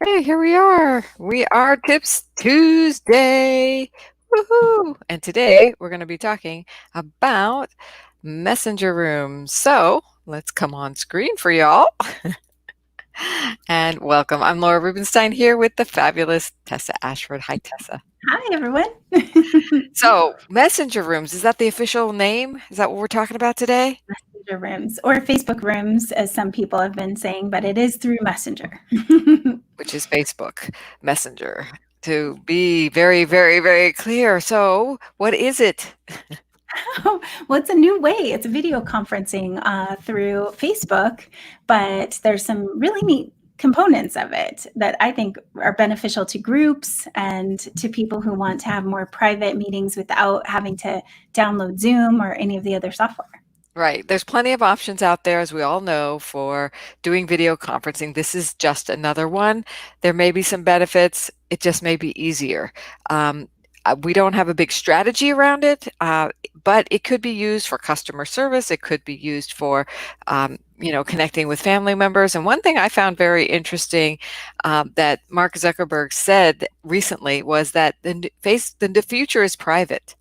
Hey, here we are. We are Tips Tuesday. Woohoo! And today we're going to be talking about messenger rooms. So let's come on screen for y'all. And welcome. I'm Laura Rubenstein here with the fabulous Tessa Ashford. Hi, Tessa. Hi, everyone. So, messenger rooms, is that the official name? Is that what we're talking about today? Messenger rooms or Facebook rooms, as some people have been saying, but it is through Messenger. Which is Facebook Messenger, to be very, very, very clear. So, what is it? Well, it's a new way. It's video conferencing through Facebook, but there's some really neat components of it that I think are beneficial to groups and to people who want to have more private meetings without having to download Zoom or any of the other software. Right. There's plenty of options out there, as we all know, for doing video conferencing. This is just another one. There may be some benefits. It just may be easier. We don't have a big strategy around it, but it could be used for customer service. It could be used for, connecting with family members. And one thing I found very interesting that Mark Zuckerberg said recently was that the future is private.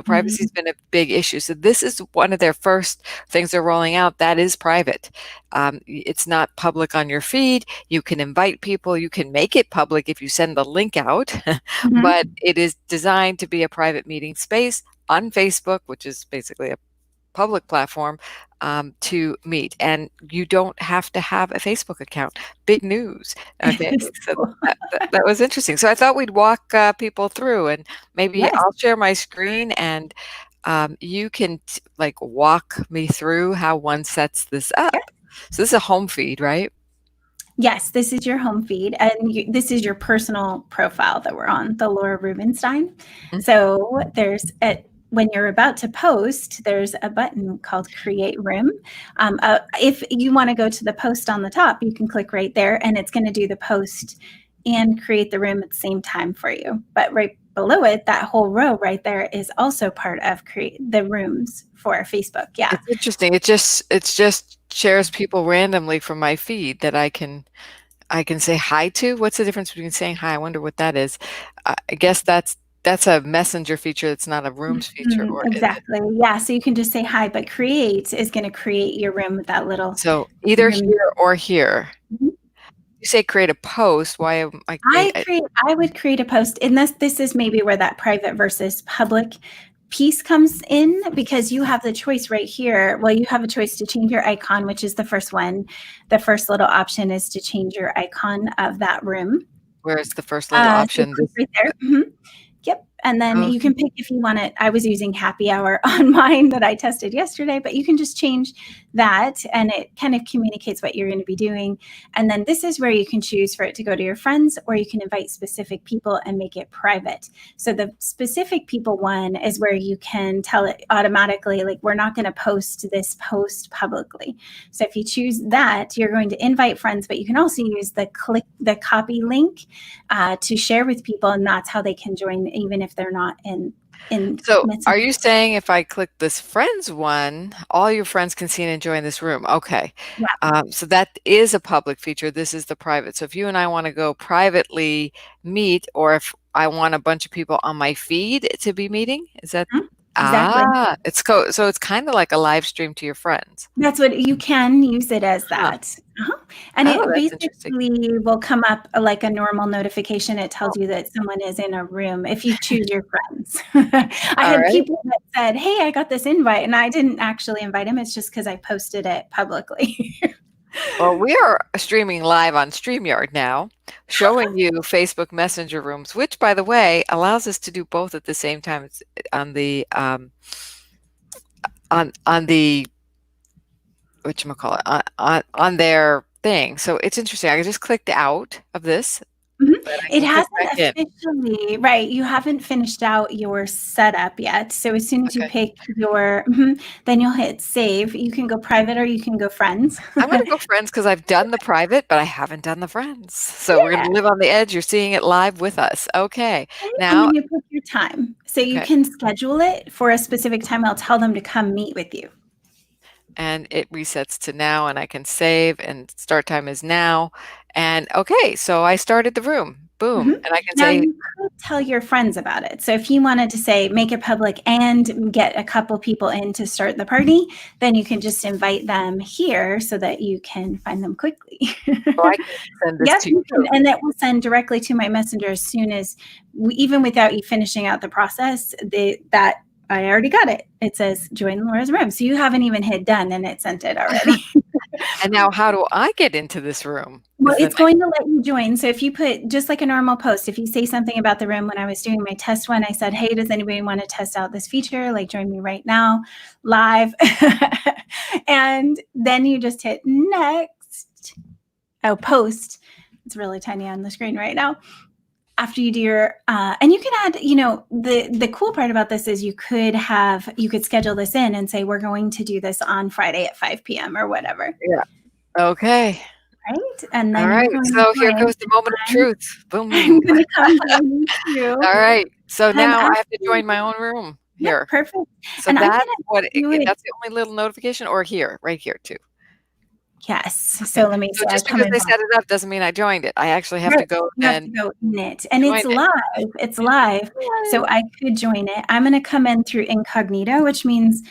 Privacy has been a big issue. So this is one of their first things they're rolling out that is private. It's not public on your feed. You can invite people. You can make it public if you send the link out, but it is designed to be a private meeting space on Facebook, which is basically a public platform, to meet. And you don't have to have a Facebook account. Big news. Okay, so that was interesting. So I thought we'd walk people through, and maybe Yes. I'll share my screen and you can walk me through how one sets this up. So this is a home feed, right? Yes, this is your home feed, and this is your personal profile that we're on, the Laura Rubenstein. So when you're about to post, there's a button called Create Room. If you want to go to the post on the top, you can click right there, and it's going to do the post and create the room at the same time for you. But right below it, that whole row right there is also part of create the rooms for Facebook. Yeah, It's interesting. It just shares people randomly from my feed that I can say hi to. What's the difference between saying hi? I wonder what that is. I guess that's a messenger feature. It's not a rooms feature, or is it? exactly. Yeah, so you can just say hi, but create is going to create your room with that little. So either room. here or here. Mhm. You say create a post. Why am I I would create a post, and this is maybe where that private versus public piece comes in, because you have the choice right here. Well, you have a choice to change your icon, which is the first one. The first little option is to change your icon of that room. Where's the first little option? So right there. Yep. And then you can pick if you want it. I was using happy hour on mine that I tested yesterday, but you can just change that, and it kind of communicates what you're going to be doing. And then this is where you can choose for it to go to your friends, or you can invite specific people and make it private. So the specific people one is where you can tell it automatically, like, we're not going to post this post publicly. So if you choose that, you're going to invite friends, but you can also use the copy link to share with people, and that's how they can join, even if they're not in. So are you saying if I click this friends one, all your friends can see and join this room? Okay. Yeah. So that is a public feature. This is the private. So if you and I want to go privately meet, or if I want a bunch of people on my feed to be meeting, is that? Exactly. So it's kind of like a live stream to your friends. That's what you can use it as that. And it basically will come up like a normal notification. It tells you that someone is in a room if you choose your friends. I had people that said, hey, I got this invite, and I didn't actually invite him. It's just because I posted it publicly. Well, we are streaming live on StreamYard now, showing you Facebook Messenger rooms, which, by the way, allows us to do both at the same time. It's on the whatchamacallit, on their thing. So it's interesting. I just clicked out of this. It hasn't officially, right? You haven't finished out your setup yet. So as soon as you pick your, then you'll hit save. You can go private or you can go friends. I'm going to go friends because I've done the private, but I haven't done the friends. So we're going to live on the edge. You're seeing it live with us. Okay. Now, and then you pick your time. So you can schedule it for a specific time. I'll tell them to come meet with you. and it resets to now, and I can save, and start time is now. And okay, so I started the room. Boom. Mhm. And I can Now say, you could tell your friends about it. So if you wanted to say make it public and get a couple people in to start the party, then you can just invite them here so that you can find them quickly. oh, I can send this Yep, to you can, you. and it will send directly to my messenger as soon as even without you finishing out the process, that I already got it. It says join Laura's room. So you haven't even hit done and it sent it already. And now how do I get into this room? Well, Is the it's next going to let you join. So if you put just like a normal post, if you say something about the room, when I was doing my test one, I said, hey, does anybody want to test out this feature? Like join me right now, live. And then you just hit next. Oh, post. It's really tiny on the screen right now. After you do your, and you can add, the cool part about this is you could schedule this in and say, we're going to do this on Friday at 5 p.m. or whatever. Yeah. Okay. Right. And All then right. you're going to So here join. goes the moment of I'm truth. Boom. I'm going to come join you All too. right. So And I'm now I have to asking, join my own room yep, here. perfect. So And I'm going that's to what do it. that's the only little notification, or here, right here too. Yes. Okay. So let me So say I just come because in. they set it up doesn't mean I joined it. I actually have Right. to go You have to and go in it. And join it's it. live. It's live. So I could join it. I'm going to come in through incognito, which means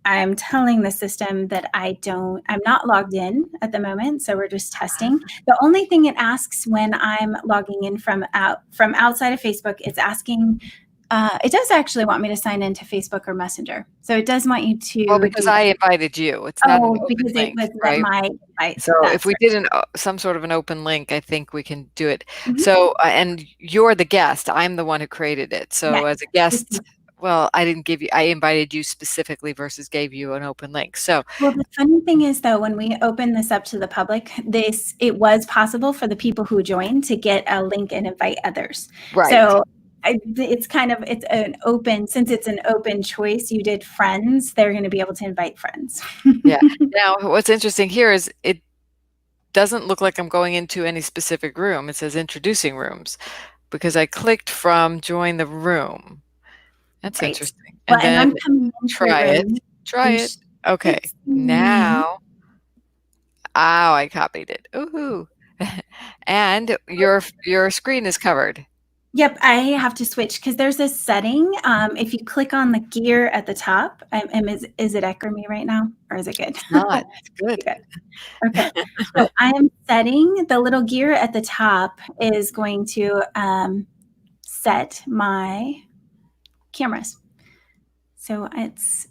I'm telling the system that I'm not logged in at the moment. So we're just testing. The only thing it asks when I'm logging in from outside of Facebook, it's asking, it does actually want me to sign into Facebook or Messenger. So it does want you Well, to because do I that. invited you. It's not an Oh, open because it link, was that right? my invite. So if That's we right. did some sort of an open link, I think we can do it. Mhm. So, and you're the guest. I'm the one who created it. So Yes. as a guest, well, I didn't give you, I invited you specifically versus gave you an open link. So, Well, the funny thing is, though, when we open this up to the public, it was possible for the people who joined to get a link and invite others. right. So it's an open, since it's an open choice, you did friends, they're going to be able to invite friends. Yeah. Now, what's interesting here is it doesn't look like I'm going into any specific room. It says introducing rooms because I clicked from join the room. That's Right. interesting. Well, And and then I'm coming into the try it. room Try and it. Okay. it's me. Now, oh, I copied it. Ooh. And your screen is covered. Yep, I have to switch because there's a setting. If you click on the gear at the top, is it echoing me right now, or is it good? It's not. It's good. Good. Okay. So I am setting the little gear at the top is going to set my cameras. So it's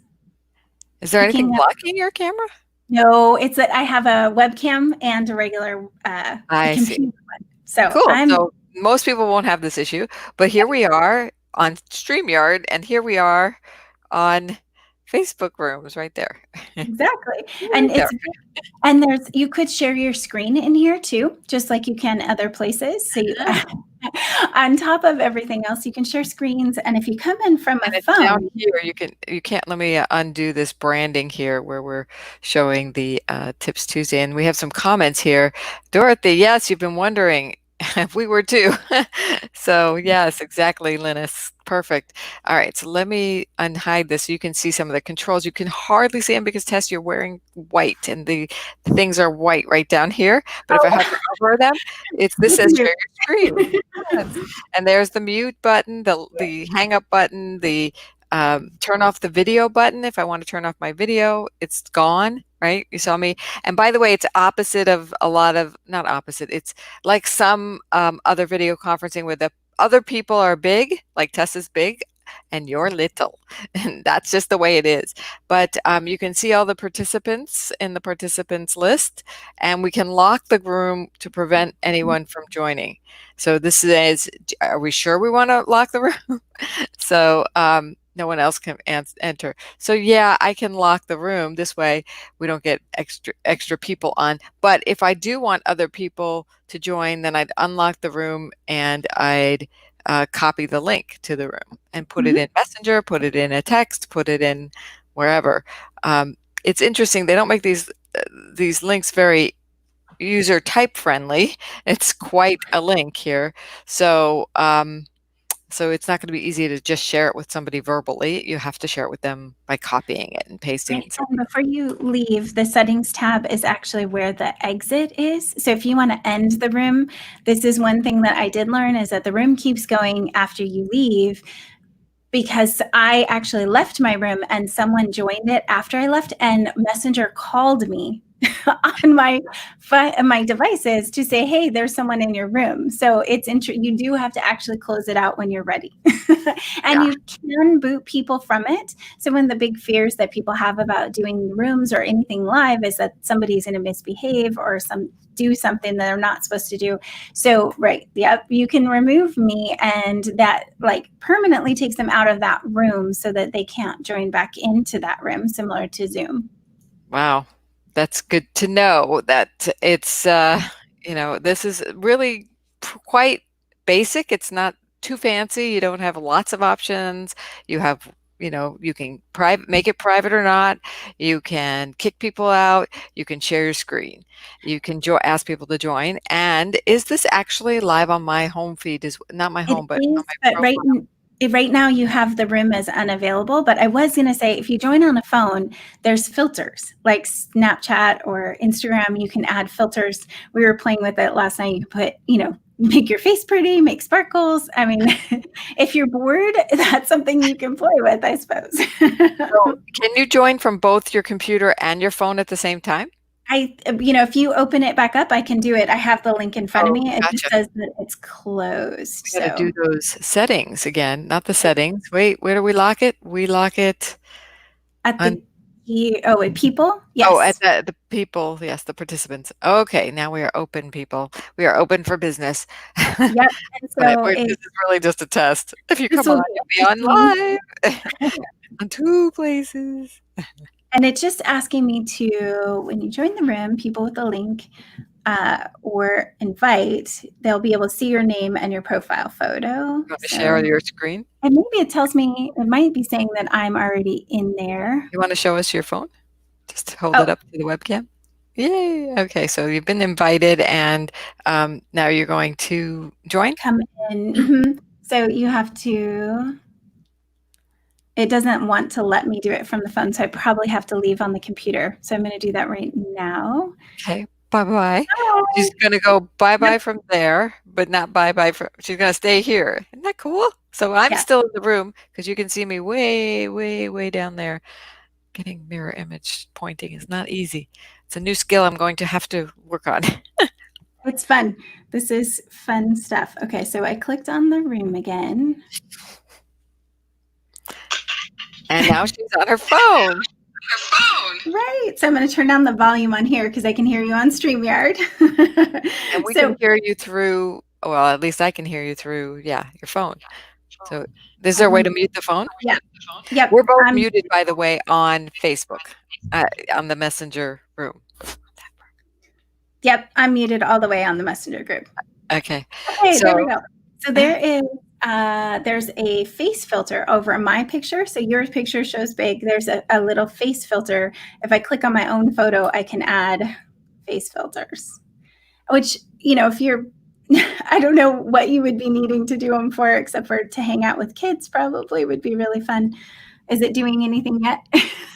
Is there anything picking up. blocking your camera? No, it's that I have a webcam and a regular a I see. computer one. So Cool. I'm So most people won't have this issue, but here we are on StreamYard, and here we are on Facebook rooms right there. exactly, Right and there. you could share your screen in here too, just like you can other places. So on top of everything else, you can share screens, and if you come in from a And it's down phone, here. You can't let me undo this branding here where we're showing the Tips Tuesday. And we have some comments here. Dorothy, yes, you've been wondering. We were too. So yes, exactly, Linus. Perfect. All right, so let me unhide this so you can see some of the controls. You can hardly see them because Tess, you're wearing white and the things are white right down here. But if I oh, hover over them, this look says at you. share your screen. Yes. And there's the mute button, the hang up button, the turn off the video button. If I want to turn off my video, it's gone, right? You saw me. And by the way, it's opposite of a lot of, not opposite, it's like some other video conferencing where the other people are big, like Tessa's big, and you're little. And that's just the way it is. But you can see all the participants in the participants list, and we can lock the room to prevent anyone from joining. So this is, are we sure we want to lock the room? So no one else can enter. So yeah, I can lock the room. This way we don't get extra people on. But if I do want other people to join, then I'd unlock the room and I'd copy the link to the room and put it Mhm. in Messenger, put it in a text, put it in wherever. It's interesting. They don't make these links very user type friendly. It's quite a link here. So So it's not going to be easy to just share it with somebody verbally. You have to share it with them by copying it and pasting Right. it. So, And before you leave, the settings tab is actually where the exit is. So if you want to end the room, this is one thing that I did learn is that the room keeps going after you leave, because I actually left my room and someone joined it after I left, and Messenger called me on my devices to say, "Hey, there's someone in your room." So it's you do have to actually close it out when you're ready, and yeah. you can boot people from it. So one of the big fears that people have about doing rooms or anything live is that somebody's going to misbehave or do something that they're not supposed to do. So, right, yep, you can remove me, and that like permanently takes them out of that room so that they can't join back into that room, similar to Zoom. Wow. That's good to know that it's, this is really quite basic. It's not too fancy. You don't have lots of options. You have, you can make it private or not. You can kick people out. You can share your screen. You can ask people to join. And is this actually live on my home feed? Is not my It home, but on is, my but profile. right now you have the room as unavailable. But I was going to say, if you join on a phone, there's filters like Snapchat or Instagram. You can add filters. We were playing with it last night. You can put, make your face pretty, make sparkles. I mean, if you're bored, that's something you can play with, I suppose. So can you join from both your computer and your phone at the same time? If you open it back up, I can do it. I have the link in front of Oh, me. It just gotcha. says that it's closed. We gotta do So those settings again, not the settings. Wait, where do we lock it? We lock it at on, at people, oh, at yes. the people, yes, the participants. Okay, now we are open, people. We are open for business. Yep. And so This is really just a test. If you this come will on, be you'll be on interesting. live on two places. And it's just asking me to, when you join the room, people with the link or invite, they'll be able to see your name and your profile photo. You want to share So, your screen? and maybe it tells me, it might be saying that I'm already in there. You want to show us your phone? Just hold it Oh, up to the webcam. Yay. Okay, so you've been invited and now you're going to join? come in. Mhm. So you have to, it doesn't want to let me do it from the phone. So I probably have to leave on the computer. So I'm going to do that right now. Okay, bye-bye. Hi. She's gonna go Yep. bye-bye from there, but not bye-bye from, she's gonna stay here. Isn't that cool? So I'm Yeah. still in the room because you can see me way, way, way down there. Getting mirror image pointing is not easy. It's a new skill I'm going to have to work on. It's fun. This is fun stuff. Okay, so I clicked on the room again. And now she's on her phone. Right. So I'm going to turn down the volume on here because I can hear you on StreamYard. And we can So, hear you through, well, at least I can hear you through, yeah, your phone. So is there a way um, to mute the phone? yeah. Yep. We're both muted, by the way, on Facebook, on the Messenger room. Yep. I'm muted all the way on the Messenger group. Okay. Okay, there we So go. So there's a face filter over my picture. So your picture shows big. There's a little face filter. If I click on my own photo, I can add face filters, which, if you're, I don't know what you would be needing to do them for, except for to hang out with kids, probably would be really fun. Is it doing anything yet?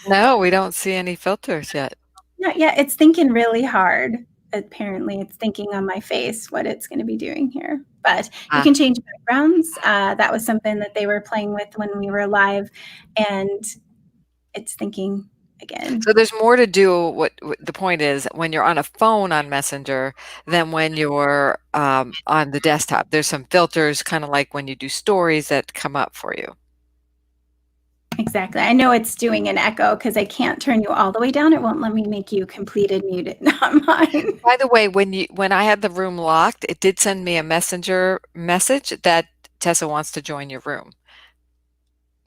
no, we don't see any filters yet. Not yet. It's thinking really hard. Apparently, it's thinking on my face what it's going to be doing here. But you Ah, can change backgrounds. That was something that they were playing with when we were live, and it's thinking again. so there's more to do. What the point is when you're on a phone on Messenger than when you're on the desktop. There's some filters, kind of like when you do stories that come up for you. Exactly. I know it's doing an echo because I can't turn you all the way down. It won't let me make you completed muted, not mine. By the way, when I had the room locked, it did send me a messenger message that Tessa wants to join your room.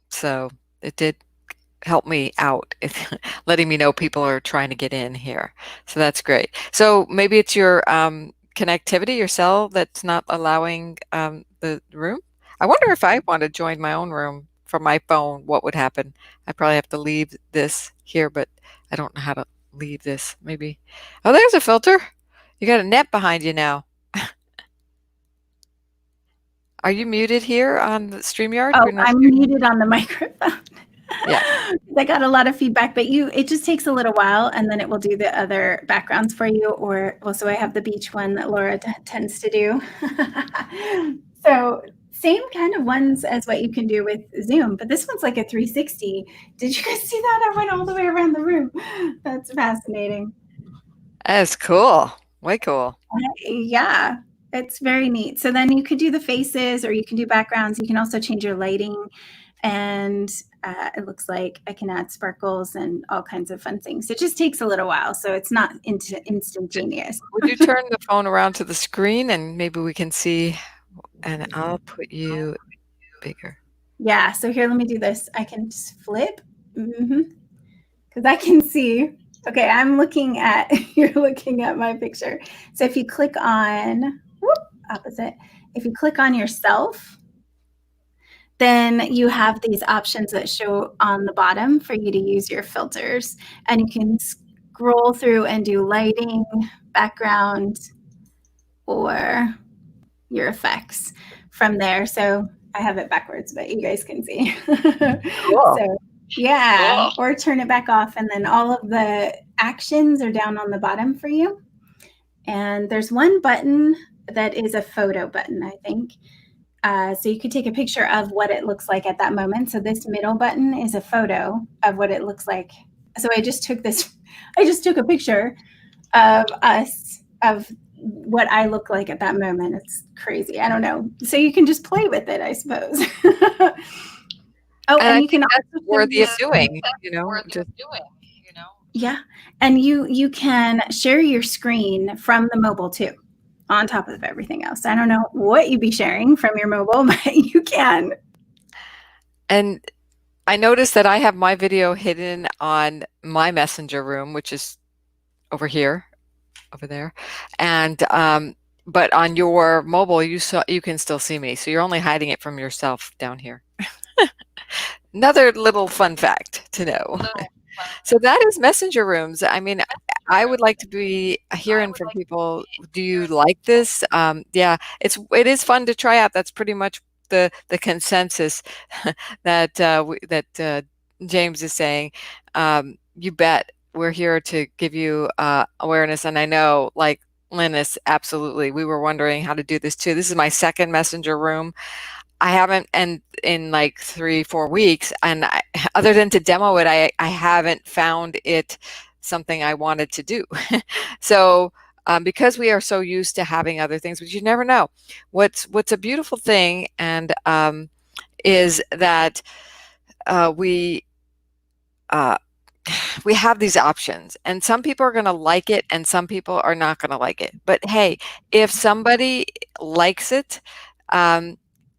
So it did help me out, letting me know people are trying to get in here. So that's great. So maybe it's your connectivity, your cell that's not allowing the room. I wonder if I want to join my own room from my phone, what would happen? I probably have to leave this here, but I don't know how to leave this. Maybe. Oh, there's a filter. You got a net behind you now. Are you muted here on the StreamYard? Oh, We're not I'm hearing you. muted on the microphone. Yeah. I got a lot of feedback, but it just takes a little while, and then it will do the other backgrounds for you. Or also, I have the beach one that Laura tends to do. So same kind of ones as what you can do with Zoom, but this one's like a 360. Did you guys see that? I went all the way around the room. That's fascinating. That's cool. Way cool. Yeah, it's very neat. So then you could do the faces or you can do backgrounds. You can also change your lighting. And it looks like I can add sparkles and all kinds of fun things. It just takes a little while, so it's not instantaneous. Would you turn the phone around to the screen and maybe we can see, and I'll put you bigger. Yeah, so here, let me do this. I can just flip because I can see. Okay, I'm looking at, you're looking at my picture. So if you click on, opposite, if you click on yourself, then you have these options that show on the bottom for you to use your filters. And you can scroll through and do lighting, background, or your effects from there. So I have it backwards, but you guys can see. Cool. So yeah, cool. Or turn it back off, and then all of the actions are down on the bottom for you. And there's one button that is a photo button, I think. So you could take a picture of what it looks like at that moment. So this middle button is a photo of what it looks like. So I just took a picture of us, of what I look like at that moment. It's crazy. I don't know. So you can just play with it, I suppose. And you can that's worthy of doing, just yeah. And you can share your screen from the mobile too, on top of everything else. I don't know what you'd be sharing from your mobile, but you can. And I noticed that I have my video hidden on my messenger room, which is over here, over there. And but on your mobile, you can still see me. So you're only hiding it from yourself down here. Another little fun fact to know. So that is messenger rooms. I mean, I would like to be hearing from people. Do you like this? Yeah, it is fun to try out. That's pretty much the consensus that James is saying. You bet. We're here to give you awareness, and I know, like Linus, absolutely. We were wondering how to do this too. This is my second messenger room. I haven't, and in like 3-4 weeks, and other than to demo it, I haven't found it something I wanted to do. So because we are so used to having other things, but you never know. What's a beautiful thing, and is that we have these options, and some people are going to like it and some people are not going to like it. But hey, if somebody likes it,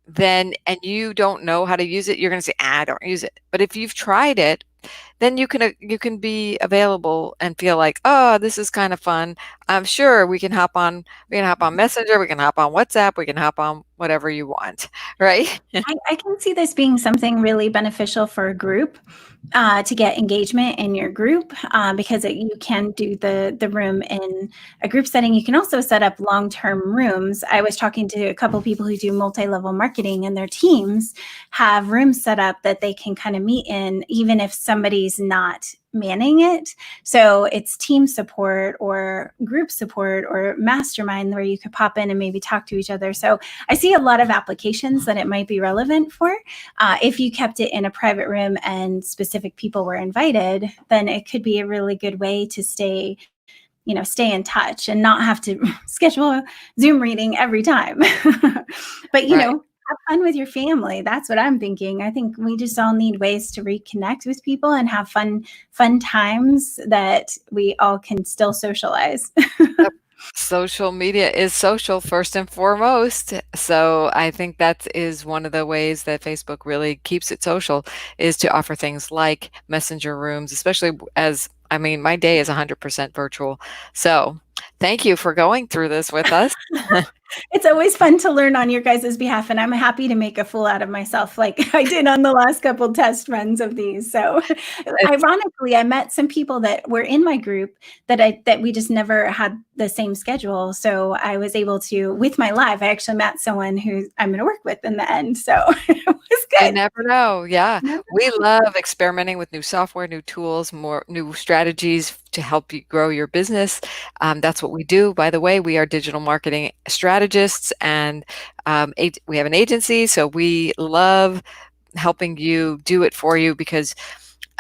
then, and you don't know how to use it, you're going to say, I don't use it. But if you've tried it, then you can be available and feel like, oh, this is kind of fun. I'm sure we can hop on Messenger, we can hop on WhatsApp, we can hop on whatever you want, right? I can see this being something really beneficial for a group, to get engagement in your group, because you can do the room in a group setting. You can also set up long-term rooms. I was talking to a couple people who do multi-level marketing, and their teams have rooms set up that they can kind of meet in, even if somebody's not manning it. So it's team support or group support or mastermind, where you could pop in and maybe talk to each other. So I see a lot of applications that it might be relevant for. If you kept it in a private room and specific people were invited, then it could be a really good way to stay in touch and not have to schedule a Zoom reading every time. But Right. have fun with your family. That's what I'm thinking. I think we just all need ways to reconnect with people and have fun times that we all can still socialize. Yep. Social media is social first and foremost. So I think that is one of the ways that Facebook really keeps it social, is to offer things like messenger rooms, especially as, I mean, my day is 100% virtual. So thank you for going through this with us. It's always fun to learn on your guys' behalf, and I'm happy to make a fool out of myself like I did on the last couple test runs of these. So, It's ironically, I met some people that were in my group that we just never had the same schedule. So I was able to, with my live, I actually met someone who I'm going to work with in the end. So it was You good. never know, yeah. Never We know. love experimenting with new software, new tools, more new strategies to help you grow your business. That's what we do. By the way, we are digital marketing strategists, and we have an agency, so we love helping you do it for you because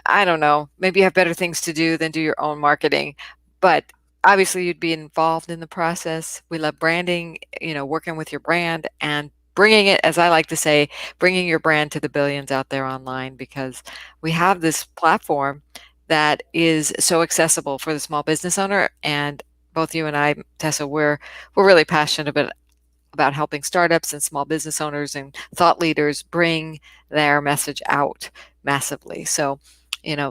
I don't know, maybe you have better things to do than do your own marketing, but obviously you'd be involved in the process. We love branding, working with your brand and bringing it, as I like to say, bringing your brand to the billions out there online, because we have this platform that is so accessible for the small business owner. And both you and I, Tessa, we're really passionate about helping startups and small business owners and thought leaders bring their message out massively. So,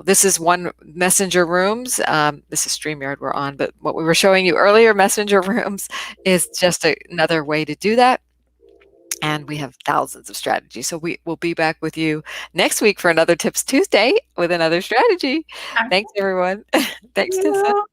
this is one Messenger Rooms. This is StreamYard we're on, but what we were showing you earlier, Messenger Rooms, is just another way to do that. And we have thousands of strategies. So we will be back with you next week for another Tips Tuesday with another strategy. Thank Thanks, everyone. Thanks, Tessa. you.